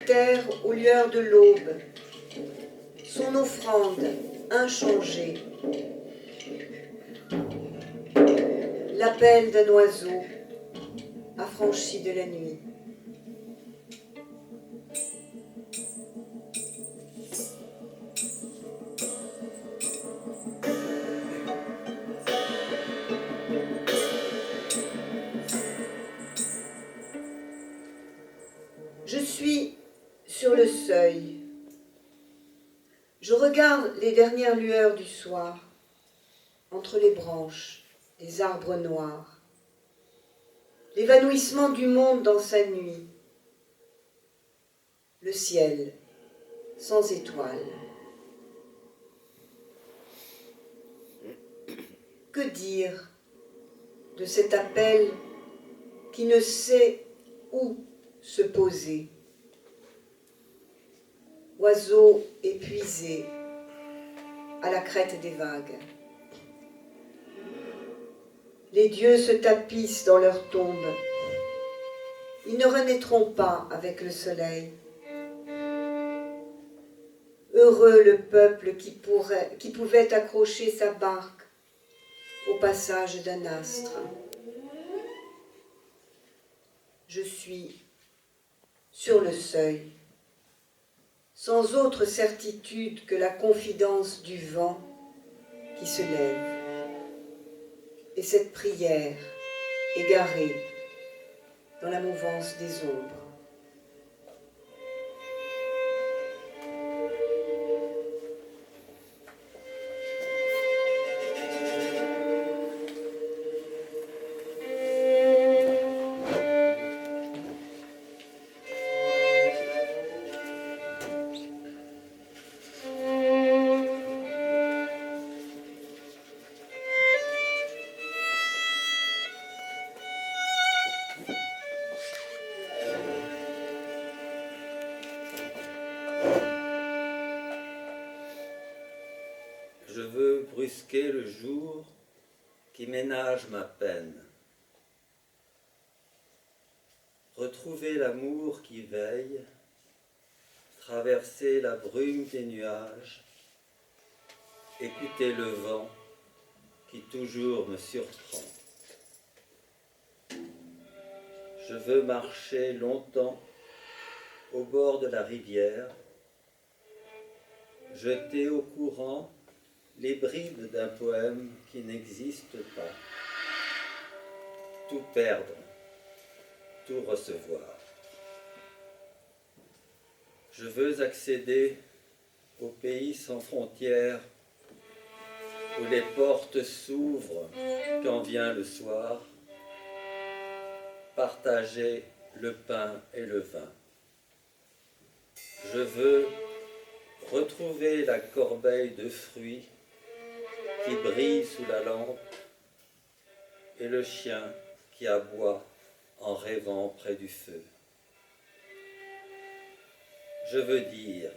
terre aux lueurs de l'aube, son offrande inchangée. L'appel d'un oiseau affranchi de la nuit. Je suis sur le seuil. Je regarde les dernières lueurs du soir entre les branches des arbres noirs. L'évanouissement du monde dans sa nuit. Le ciel sans étoiles. Que dire de cet appel qui ne sait où se poser? Oiseau épuisé à la crête des vagues. Les dieux se tapissent dans leurs tombes. Ils ne renaîtront pas avec le soleil. Heureux le peuple qui pouvait accrocher sa barque au passage d'un astre. Je suis sur le seuil, sans autre certitude que la confidence du vent qui se lève. Et cette prière égarée dans la mouvance des ombres. Je veux brusquer le jour qui ménage ma peine, retrouver l'amour qui veille, traverser la brume des nuages, écouter le vent qui toujours me surprend. Je veux marcher longtemps au bord de la rivière, jeter au courant les bribes d'un poème qui n'existe pas, tout perdre, tout recevoir. Je veux accéder au pays sans frontières, où les portes s'ouvrent quand vient le soir, partager le pain et le vin. Je veux retrouver la corbeille de fruits qui brille sous la lampe et le chien qui aboie en rêvant près du feu. Je veux dire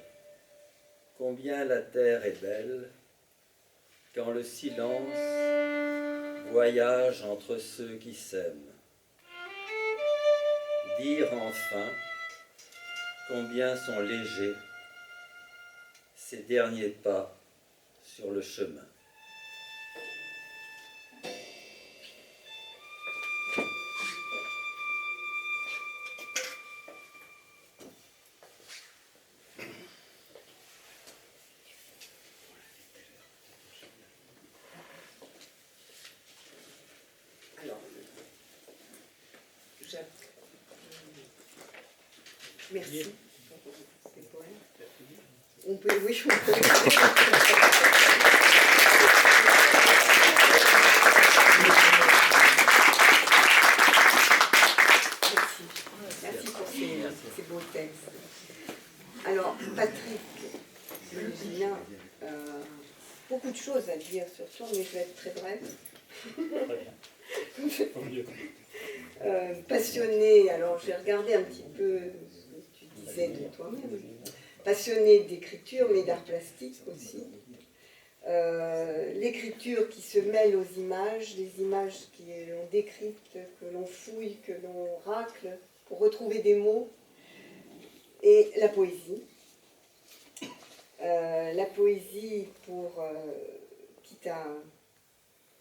combien la terre est belle quand le silence voyage entre ceux qui s'aiment. Dire enfin combien sont légers ces derniers pas sur le chemin. Merci. On peut, oui, on peut. Merci pour ces beaux textes. Alors, Patrick, il y a beaucoup de choses à dire sur toi, mais je vais être très brève. Passionné, alors j'ai regardé un petit peu ce que tu disais de toi-même, passionné d'écriture mais d'art plastique aussi, l'écriture qui se mêle aux images, les images qui l'on décrypte, que l'on fouille, que l'on racle pour retrouver des mots, Et la poésie. La poésie qui t'a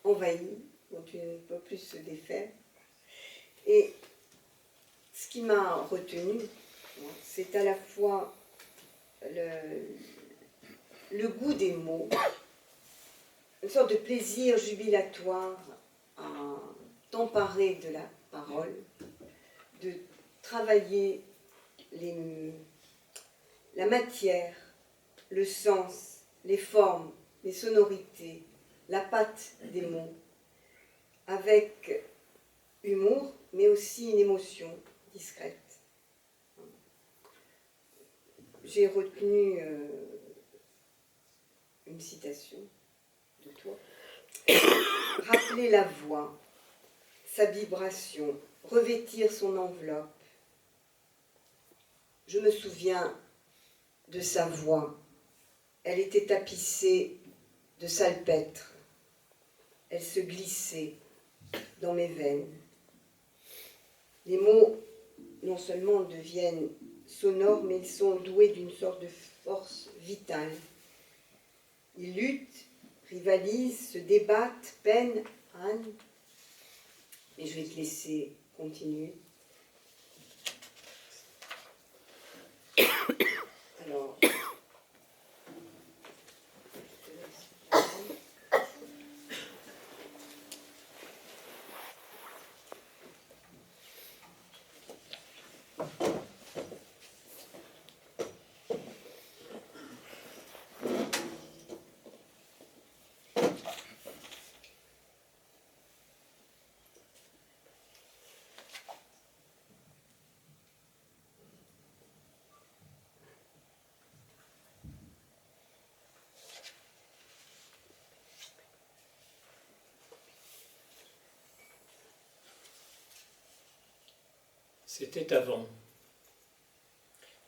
envahi, dont tu ne peux plus se défaire. Et ce qui m'a retenu, c'est à la fois le goût des mots, une sorte de plaisir jubilatoire à t'emparer de la parole, de travailler la matière, le sens, les formes, les sonorités, la patte des mots, avec humour, mais aussi une émotion discrète. J'ai retenu une citation de toi. Rappeler la voix, sa vibration, revêtir son enveloppe. Je me souviens de sa voix. Elle était tapissée de salpêtre. Elle se glissait dans mes veines. Les mots, non seulement deviennent sonores, mais ils sont doués d'une sorte de force vitale. Ils luttent, rivalisent, se débattent, peinent, Anne. Et je vais te laisser continuer. Alors, c'était avant.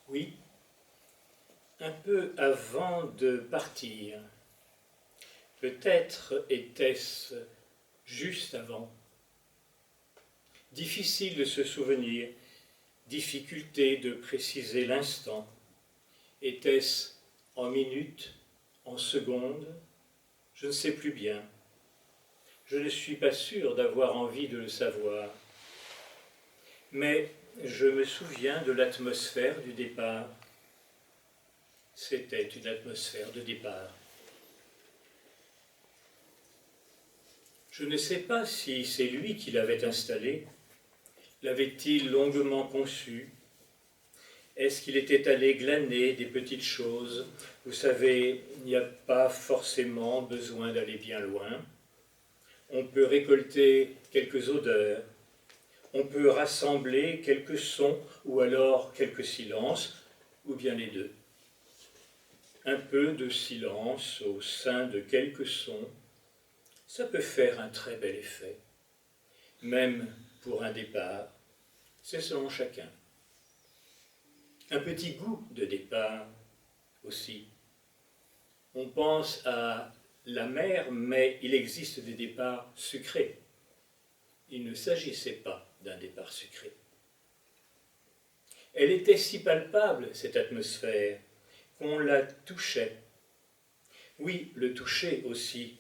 Oui, un peu avant de partir. Peut-être était-ce juste avant. Difficile de se souvenir, difficulté de préciser l'instant. Était-ce en minutes, en secondes? Je ne sais plus bien. Je ne suis pas sûr d'avoir envie de le savoir. Mais je me souviens de l'atmosphère du départ. C'était une atmosphère de départ. Je ne sais pas si c'est lui qui l'avait installé. L'avait-il longuement conçu? Est-ce qu'il était allé glaner des petites choses? Vous savez, il n'y a pas forcément besoin d'aller bien loin. On peut récolter quelques odeurs. On peut rassembler quelques sons ou alors quelques silences, ou bien les deux. Un peu de silence au sein de quelques sons, ça peut faire un très bel effet. Même pour un départ, c'est selon chacun. Un petit goût de départ aussi. On pense à la mer, mais il existe des départs sucrés. Il ne s'agissait pas d'un départ sucré. Elle était si palpable, cette atmosphère, qu'on la touchait. Oui, le toucher aussi.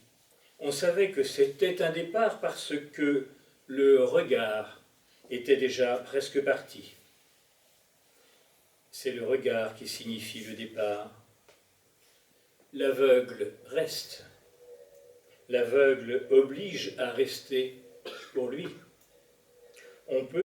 On savait que c'était un départ parce que le regard était déjà presque parti. C'est le regard qui signifie le départ. L'aveugle reste. L'aveugle oblige à rester pour lui. On peut